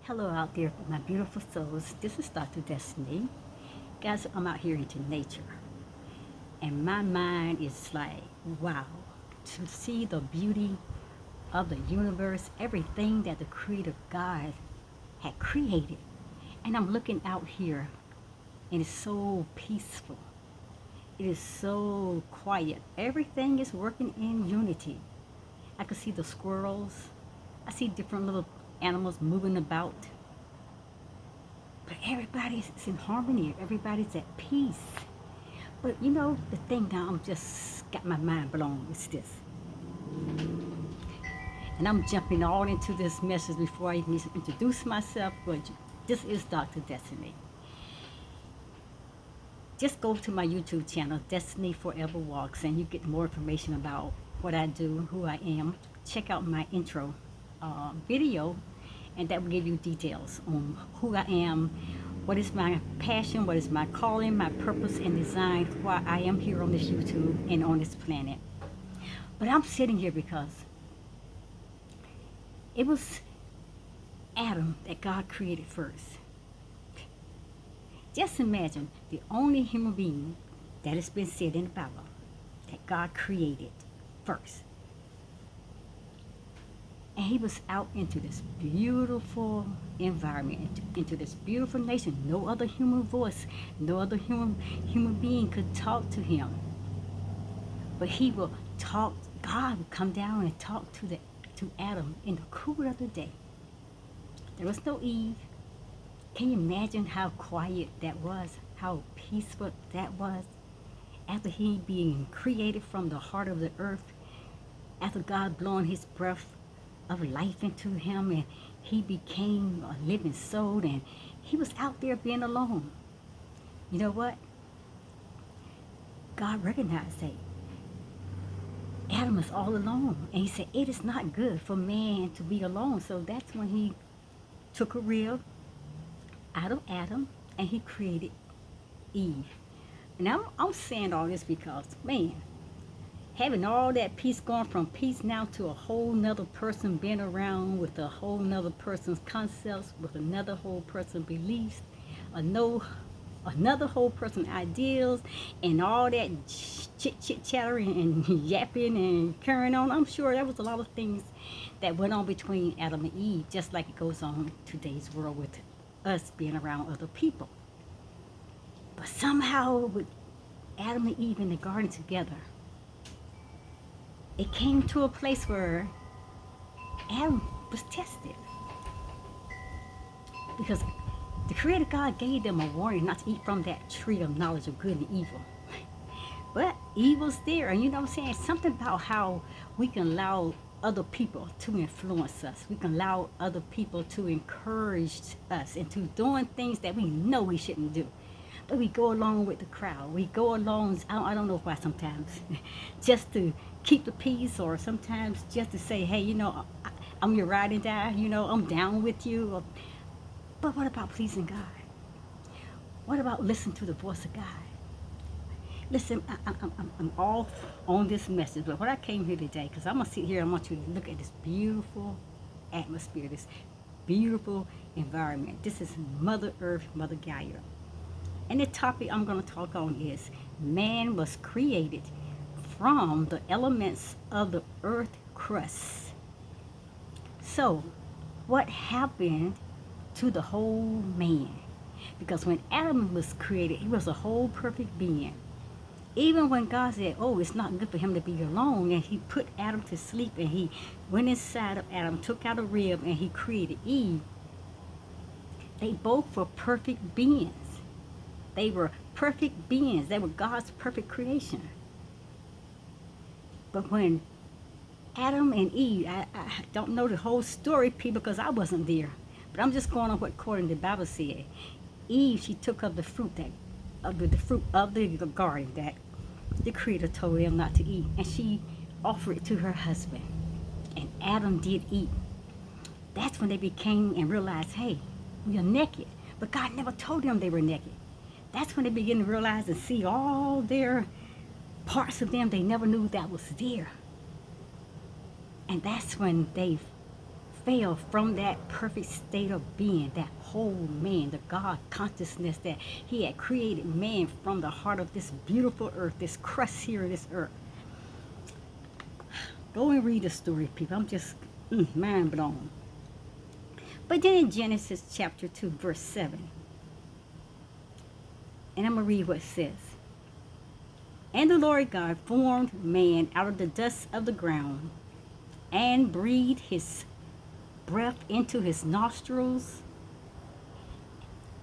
Hello out there, my beautiful souls. This is Dr. Destiny. Guys, I'm out here into nature. And my mind is like, wow, to see the beauty of the universe, everything that the Creator God had created. And I'm looking out here, and it's so peaceful. It is so quiet. Everything is working in unity. I can see the squirrels. I see different little animals moving about. But everybody's in harmony. Everybody's at peace. But you know, the thing now I'm just got my mind blown is this. And I'm jumping all into this message before I even introduce myself, but this is Dr. Destiny. Just go to my YouTube channel, DestinyForever Walks, and you get more information about what I do, who I am. Check out my intro video, and that will give you details on who I am, what is my passion, what is my calling, my purpose and design, why I am here on this YouTube and on this planet. But I'm sitting here because it was Adam that God created first. Just imagine the only human being that has been said in the Bible that God created first. And he was out into this beautiful environment, into this beautiful nation. No other human voice, no other human being could talk to him. But he will talk, God would come down and talk to Adam in the cool of the day. There was no Eve. Can you imagine how quiet that was, how peaceful that was? After he being created from the heart of the earth, after God blowing his breath of life into him, and he became a living soul, and he was out there being alone. You know what? God recognized that Adam is all alone, and he said it is not good for man to be alone. So that's when he took a rib out of Adam and he created Eve. And I'm saying all this because, man, having all that peace, going from peace now to a whole nother person being around with a whole nother person's concepts, with another whole person's beliefs, another whole person's ideals, and all that chit chattering and yapping and carrying on. I'm sure there was a lot of things that went on between Adam and Eve, just like it goes on in today's world with us being around other people. But somehow with Adam and Eve in the garden together, it came to a place where Adam was tested. Because the Creator God gave them a warning not to eat from that tree of knowledge of good and evil. But evil's there, and you know what I'm saying? Something about how we can allow other people to influence us. We can allow other people to encourage us into doing things that we know we shouldn't do. But we go along with the crowd. We go along, I don't know why sometimes, just to keep the peace, or sometimes just to say, hey, you know, I'm your ride and die, you know, I'm down with you. But what about pleasing God? What about listening to the voice of God? Listen, I'm off on this message, but what I came here today, because I'm going to sit here and I want you to look at this beautiful atmosphere, this beautiful environment. This is Mother Earth, Mother Gaia. And the topic I'm going to talk on is man was created from the elements of the earth crust. So, what happened to the whole man? Because when Adam was created, he was a whole perfect being. Even when God said, oh, it's not good for him to be alone, and he put Adam to sleep, and he went inside of Adam, took out a rib, and he created Eve, they both were perfect beings. They were perfect beings. They were God's perfect creation. But when Adam and Eve, I don't know the whole story, people, because I wasn't there. But I'm just going on what according to the Bible said. Eve, she took of the fruit of the garden that the Creator told them not to eat, and she offered it to her husband. And Adam did eat. That's when they became and realized, hey, we are naked. But God never told them they were naked. That's when they began to realize and see all their parts of them they never knew that was there. And that's when they fell from that perfect state of being, that whole man, the God consciousness that he had created man from the heart of this beautiful earth, this crust here of this earth. Go and read the story, people. I'm just mind blown. But then in Genesis chapter 2, verse 7, and I'm going to read what it says. And the Lord God formed man out of the dust of the ground and breathed his breath into his nostrils.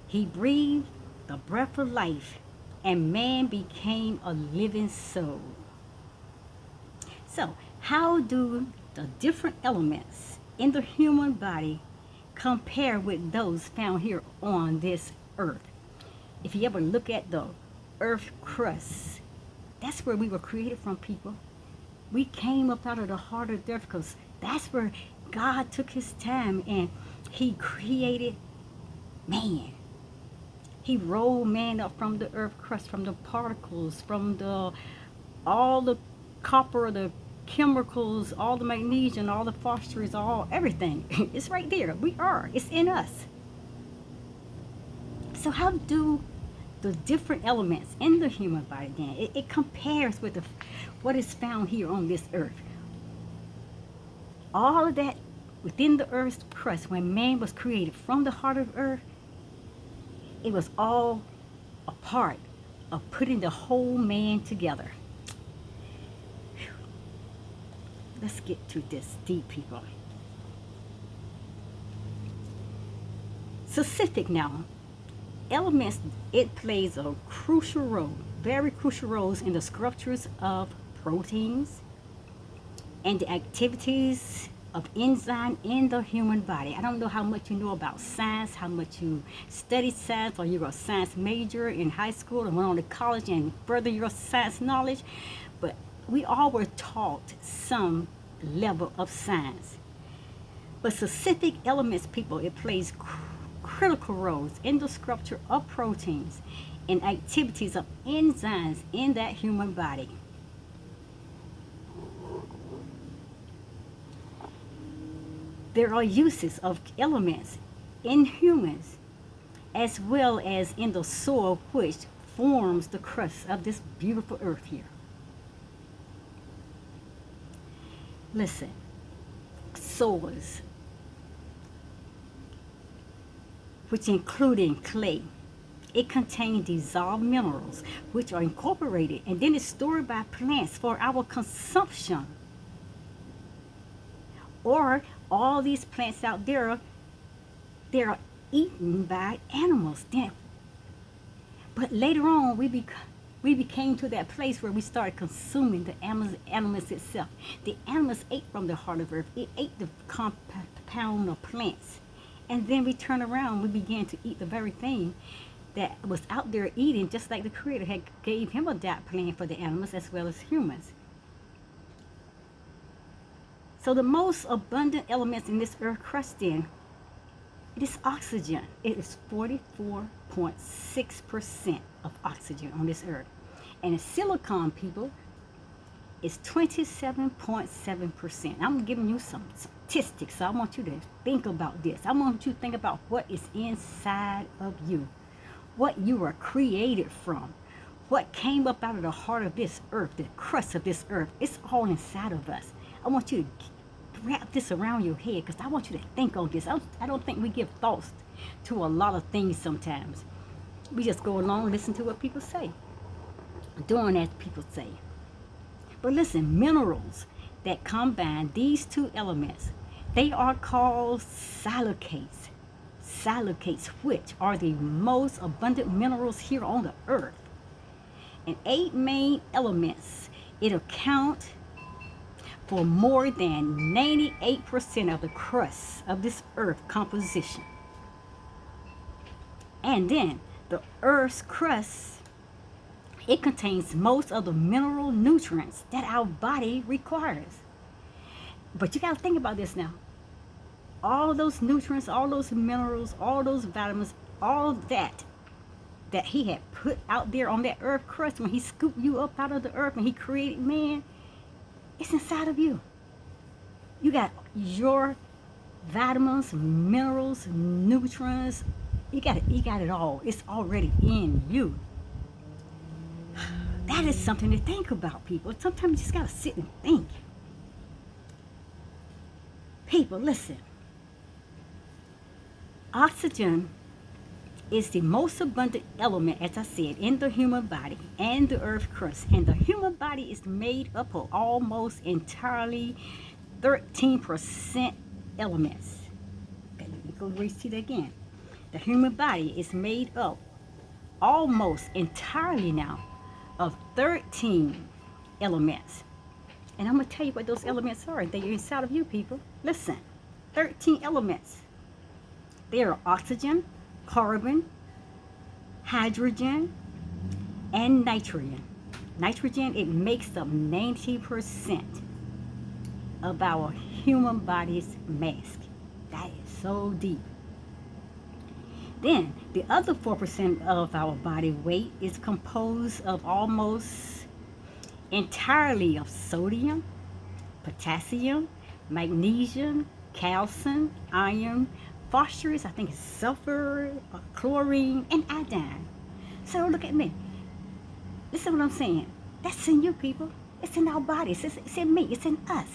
He breathed the breath of life, and man became a living soul. So, how do the different elements in the human body compare with those found here on this earth? If you ever look at the earth crust, that's where we were created from, people. We came up out of the heart of the earth because that's where God took his time and he created man. He rolled man up from the earth crust, from the particles, from all the copper, the chemicals, all the magnesium, all the phosphorus, everything. It's right there. It's in us. So how do the different elements in the human body then, it compares with what is found here on this earth? All of that within the earth's crust, when man was created from the heart of earth, it was all a part of putting the whole man together. Whew. Let's get to this deep, people. Specific now. Elements, it plays a crucial role, very crucial roles in the structures of proteins and the activities of enzyme in the human body. I don't know how much you know about science, how much you study science, or you're a science major in high school and went on to college and further your science knowledge, but we all were taught some level of science. But specific elements, people, it plays critical roles in the structure of proteins and activities of enzymes in that human body. There are uses of elements in humans as well as in the soil which forms the crust of this beautiful earth here. Listen, soils, which including clay, it contains dissolved minerals which are incorporated and then it's stored by plants for our consumption. Or all these plants out there, they're eaten by animals. But later on, we became to that place where we started consuming the animals itself. The animals ate from the heart of earth. It ate the compound of plants. And then we turn around, we began to eat the very thing that was out there eating, just like the Creator had gave him a diet plan for the animals as well as humans. So the most abundant elements in this earth crust then, it is oxygen. It is 44.6% of oxygen on this earth. And the silicon, people, is 27.7%. I'm giving you some statistics, so I want you to think about this. I want you to think about what is inside of you, what you were created from, what came up out of the heart of this earth, the crust of this earth. It's all inside of us. I want you to wrap this around your head because I want you to think on this. I don't think we give thoughts to a lot of things sometimes. We just go along and listen to what people say, doing as people say. But listen, minerals that combine these two elements, they are called silicates. Silicates, which are the most abundant minerals here on the earth. And 8 main elements, it accounts for more than 98% of the crust of this earth composition. And then the earth's crust, it contains most of the mineral nutrients that our body requires. But you got to think about this now. All those nutrients, all those minerals, all those vitamins, all that he had put out there on that earth crust when he scooped you up out of the earth and he created man, it's inside of you. You got your vitamins, minerals, nutrients. You got it all. It's already in you. That is something to think about, people. Sometimes you just gotta sit and think. People, listen. Oxygen is the most abundant element, as I said, in the human body and the earth crust. And the human body is made up of almost entirely 13% elements. Okay, let me go read it again. The human body is made up almost entirely now of 13 elements. And I'm going to tell you what those elements are. They're inside of you, people. Listen, 13 elements. They are oxygen, carbon, hydrogen, and nitrogen. Nitrogen, it makes up 90% of our human body's mass. That is so deep. Then the other 4% of our body weight is composed of almost entirely of sodium, potassium, magnesium, calcium, iron, phosphorus, I think it's sulfur, chlorine, and iodine. So look at me. Listen to what I'm saying. That's in you, people. It's in our bodies. It's in me. It's in us.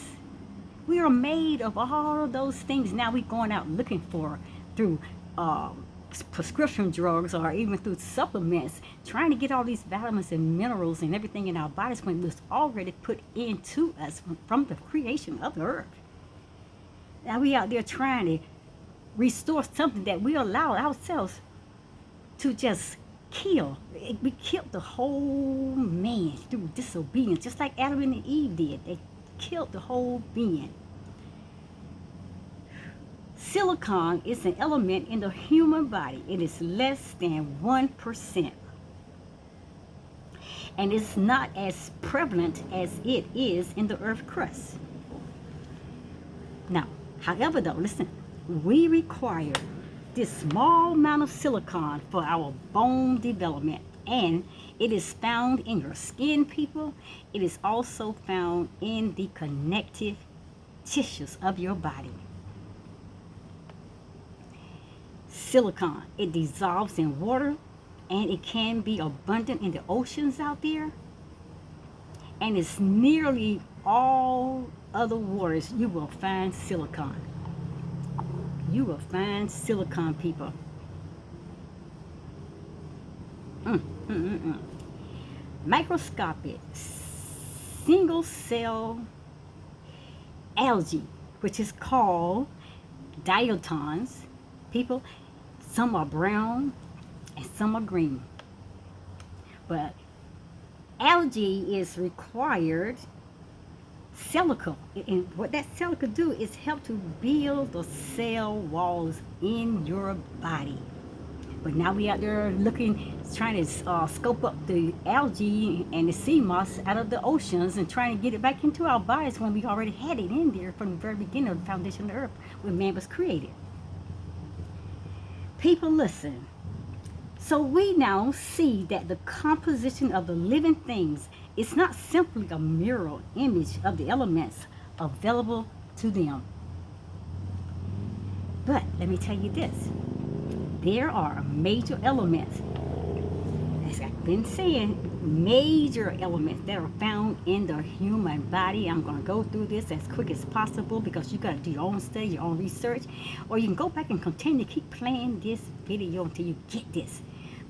We are made of all of those things. Now we're going out looking for through prescription drugs or even through supplements, trying to get all these vitamins and minerals and everything in our bodies when it was already put into us from the creation of the earth. Now we out there trying to restore something that we allow ourselves to just kill. We killed the whole man through disobedience, just like Adam and Eve did. They killed the whole being. Silicon is an element in the human body. It is less than 1%. And it's not as prevalent as it is in the earth crust. Now, however though, listen, we require this small amount of silicon for our bone development. And it is found in your skin, people. It is also found in the connective tissues of your body. Silicon, it dissolves in water, and it can be abundant in the oceans out there. And it's nearly all other waters you will find silicon. You will find silicon, people. Microscopic single cell algae, which is called diatoms. People, some are brown and some are green. But algae is required silica. And what that silica do is help to build the cell walls in your body. But now we out there looking, trying to scope up the algae and the sea moss out of the oceans and trying to get it back into our bodies when we already had it in there from the very beginning of the foundation of the earth when man was created. People, listen. So we now see that the composition of the living things is not simply a mirror image of the elements available to them. But let me tell you this. There are major elements, as I've been saying, major elements that are found in the human body. I'm going to go through this as quick as possible because you got to do your own study, your own research, or you can go back and continue to keep playing this video until you get this.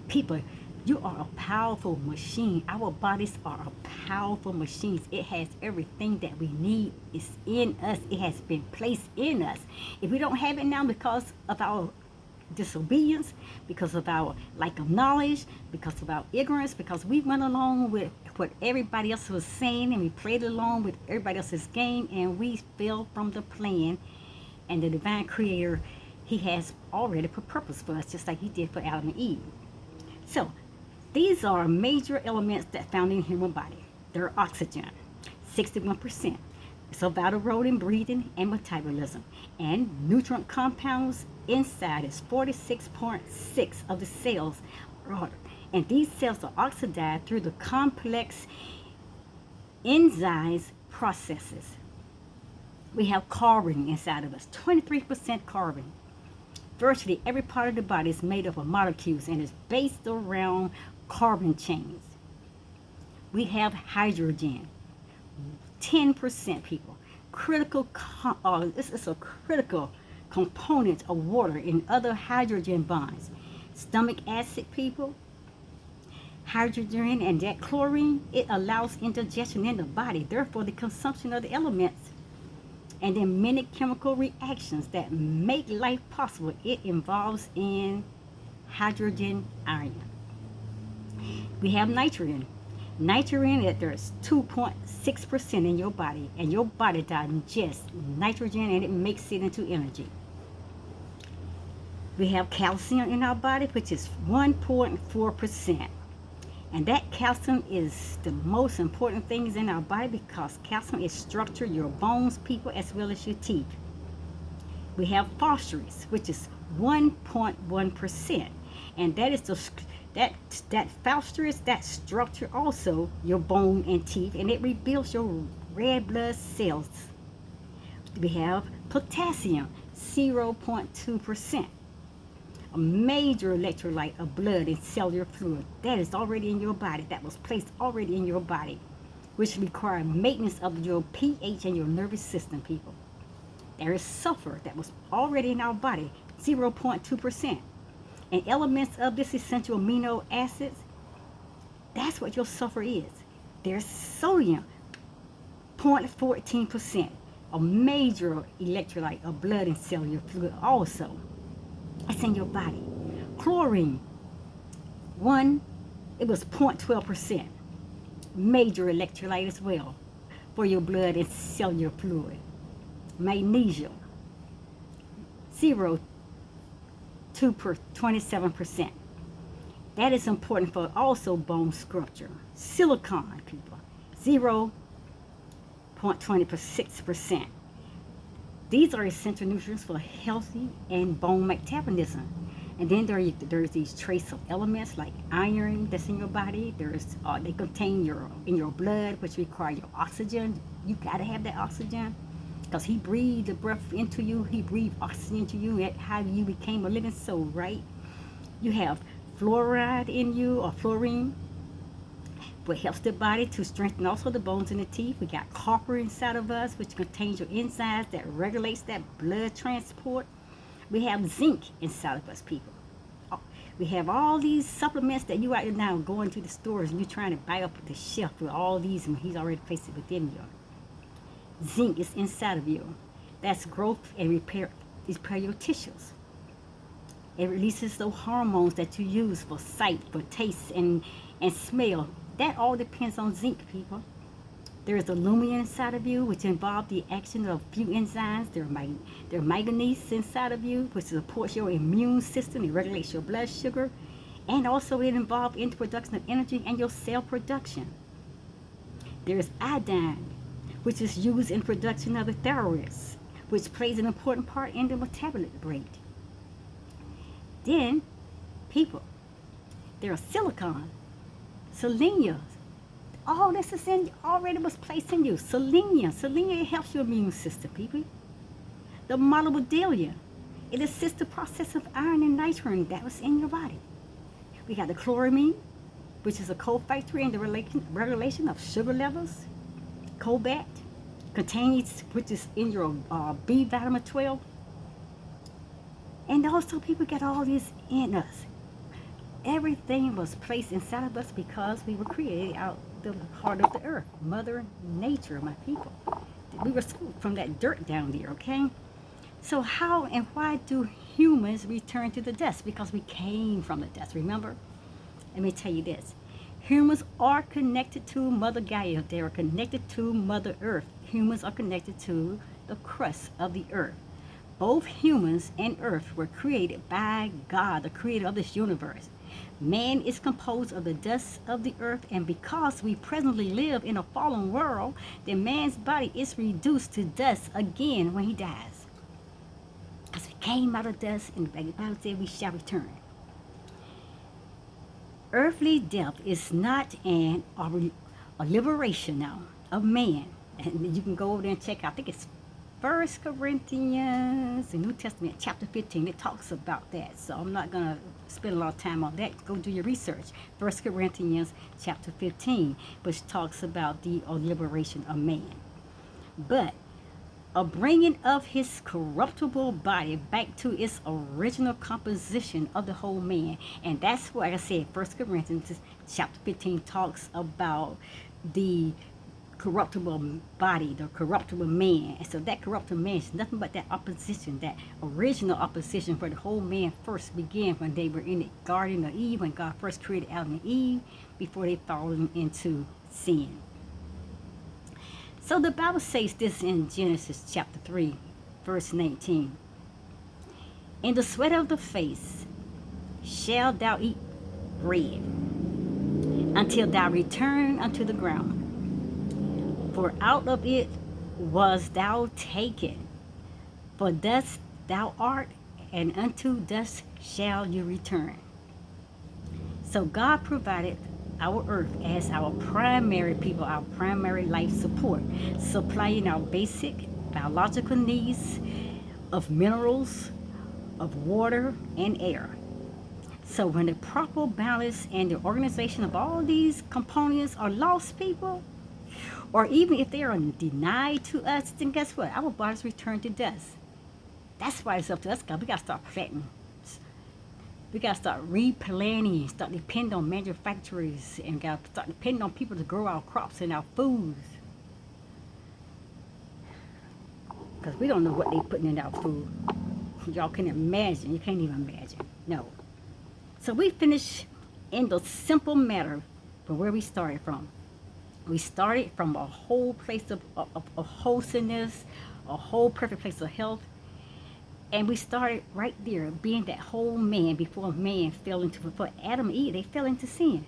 People, you are a powerful machine. Our bodies are powerful machines. It has everything that we need. It's in us. It has been placed in us. If we don't have it now because of our disobedience, because of our lack of knowledge, because of our ignorance, because we went along with what everybody else was saying and we played along with everybody else's game and we fell from the plan. And the divine creator, he has already put purpose for us, just like he did for Adam and Eve. So these are major elements that found in the human body. They're oxygen, 61%. It's a vital role in breathing and metabolism. And nutrient compounds inside is 46.6 of the cells. And these cells are oxidized through the complex enzymes processes. We have carbon inside of us, 23% carbon. Virtually every part of the body is made up of molecules and is based around carbon chains. We have hydrogen, 10% people. This is a critical component of water and other hydrogen bonds. Stomach acid, people, hydrogen and that chlorine, it allows indigestion in the body, therefore the consumption of the elements. And then many chemical reactions that make life possible, it involves in hydrogen ion. We have nitrogen. Nitrogen, there's 2.6% in your body, and your body digests nitrogen and it makes it into energy. We have calcium in our body, which is 1.4%. And that calcium is the most important things in our body because calcium is structure your bones, people, as well as your teeth. We have phosphorus, which is 1.1%. And that is that phosphorus, that structure also your bone and teeth, and it rebuilds your red blood cells. We have potassium, 0.2%. A major electrolyte of blood and cellular fluid that is already in your body, that was placed already in your body, which require maintenance of your pH and your nervous system, people. There is sulfur that was already in our body, 0.2%. And elements of this essential amino acids, that's what your sulfur is. There's sodium, 0.14%, a major electrolyte of blood and cellular fluid also. It's in your body. Chlorine, it was 0.12%, major electrolyte as well for your blood and cellular fluid. Magnesium, 27%. That is important for also bone structure. Silicon, people, 0.26%. These are essential nutrients for healthy and bone metabolism. And then there's these trace of elements like iron that's in your body. They contain in your blood, which require your oxygen. You gotta have that oxygen because he breathed the breath into you. He breathed oxygen into you. That's how you became a living soul, right? You have fluoride in you, or fluorine, which helps the body to strengthen also the bones and the teeth. We got copper inside of us, which contains your enzymes that regulates that blood transport. We have zinc inside of us, people. We have all these supplements that you right now going to the stores and you're trying to buy up the shelf with all these, and he's already placed it within you. Zinc is inside of you. That's growth and repair your tissues. It releases those hormones that you use for sight, for taste, and smell. That all depends on zinc, people. There is aluminum inside of you, which involves the action of few enzymes. There are manganese inside of you, which supports your immune system. It regulates your blood sugar. And also it involves in the production of energy and your cell production. There is iodine, which is used in production of the thyroids, which plays an important part in the metabolic rate. Then, people, there are silicon, selenium. All this is already was placed in you. Selenium helps your immune system, people. The molybdenum, it assists the process of iron and nitrogen that was in your body. We got the chloramine, which is a cofactor in the regulation of sugar levels. Cobalt contains, which is in your B vitamin 12. And also people got all this in us. Everything was placed inside of us because we were created out the heart of the earth. Mother Nature, my people. We were scooped from that dirt down there, okay? So how and why do humans return to the dust? Because we came from the dust, remember? Let me tell you this. Humans are connected to Mother Gaia. They are connected to Mother Earth. Humans are connected to the crust of the earth. Both humans and earth were created by God, the creator of this universe. Man is composed of the dust of the earth, and because we presently live in a fallen world, then man's body is reduced to dust again when he dies. Because we came out of dust, and the Bible said we shall return. Earthly death is not a liberation now of man. And you can go over there and check out. I think it's First Corinthians, the New Testament, chapter 15, it talks about that. So I'm not going to spend a lot of time on that. Go do your research. First Corinthians, chapter 15, which talks about the liberation of man. But a bringing of his corruptible body back to its original composition of the whole man. And that's why I said First Corinthians chapter 15 talks about the corruptible body, the corruptible man. And so that corruptible man is nothing but that opposition, that original opposition where the whole man first began when they were in the Garden of Eve, when God first created Adam and Eve before they fallen into sin. So the Bible says this in Genesis chapter 3, verse 19. In the sweat of the face shalt thou eat bread until thou return unto the ground. For out of it was thou taken. For dust thou art, and unto dust shall you return. So God provided our earth as our primary people, our primary life support, supplying our basic biological needs of minerals, of water, and air. So when the proper balance and the organization of all these components are lost, people, or even if they are denied to us, then guess what? Our bodies return to dust. That's why it's up to us, God. We got to start planting. We got to start replanting, start depending on manufacturers, and got to start depending on people to grow our crops and our foods. Because we don't know what they're putting in our food. Y'all can imagine. You can't even imagine. No. So we finish in the simple matter from where we started from. We started from a whole place of wholesomeness, a whole perfect place of health. And we started right there, being that whole man before Adam and Eve, they fell into sin.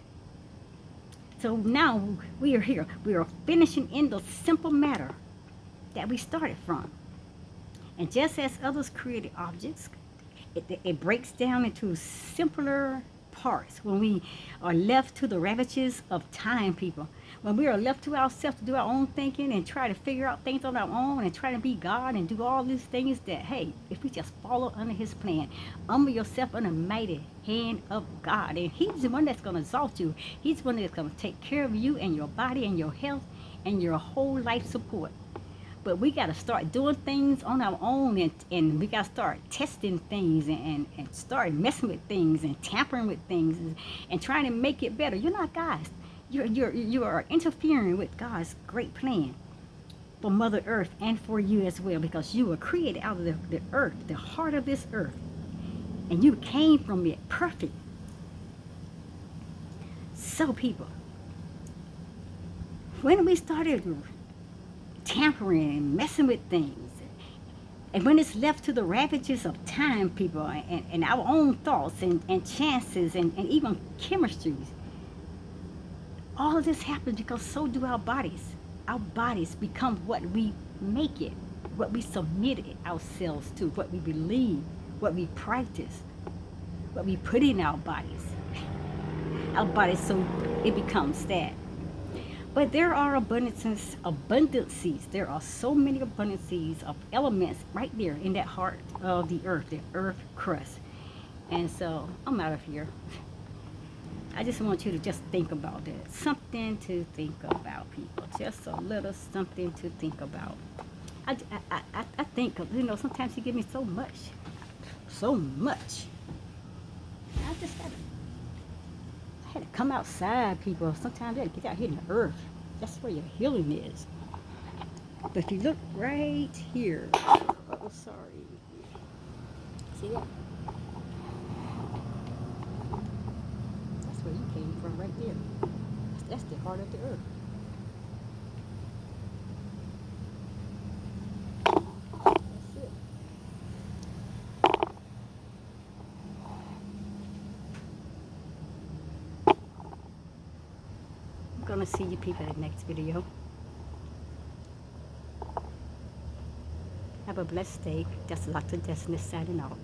So now we are here. We are finishing in the simple matter that we started from. And just as others created objects, it breaks down into simpler parts when we are left to the ravages of time, people. When we are left to ourselves to do our own thinking and try to figure out things on our own and try to be God and do all these things that, hey, if we just follow under his plan, humble yourself under the mighty hand of God. And he's the one that's going to exalt you. He's the one that's going to take care of you and your body and your health and your whole life support. But we got to start doing things on our own, and we got to start testing things and start messing with things and tampering with things and trying to make it better. You're not God. You are interfering with God's great plan for Mother Earth and for you as well, because you were created out of the earth, the heart of this earth, and you came from it perfect. So people, when we started tampering and messing with things, and when it's left to the ravages of time, people, and our own thoughts and chances and even chemistries, all of this happens because so do our bodies. Our bodies become what we make it, what we submit ourselves to, what we believe, what we practice, what we put in our bodies. Our bodies, so it becomes that. But there are abundances. There are so many abundances of elements right there in that heart of the earth crust. And so I'm out of here. I just want you to just think about that. Something to think about, people. Just a little something to think about. I think, sometimes you give me so much. So much. I had to come outside, people. Sometimes I had to get out here in the earth. That's where your healing is. But if you look right here. Oh, sorry. See that? That's where you came from right there. That's the heart of the earth. That's it. I'm gonna see you people in the next video. Have a blessed day. That's Dr. Destiny signing out.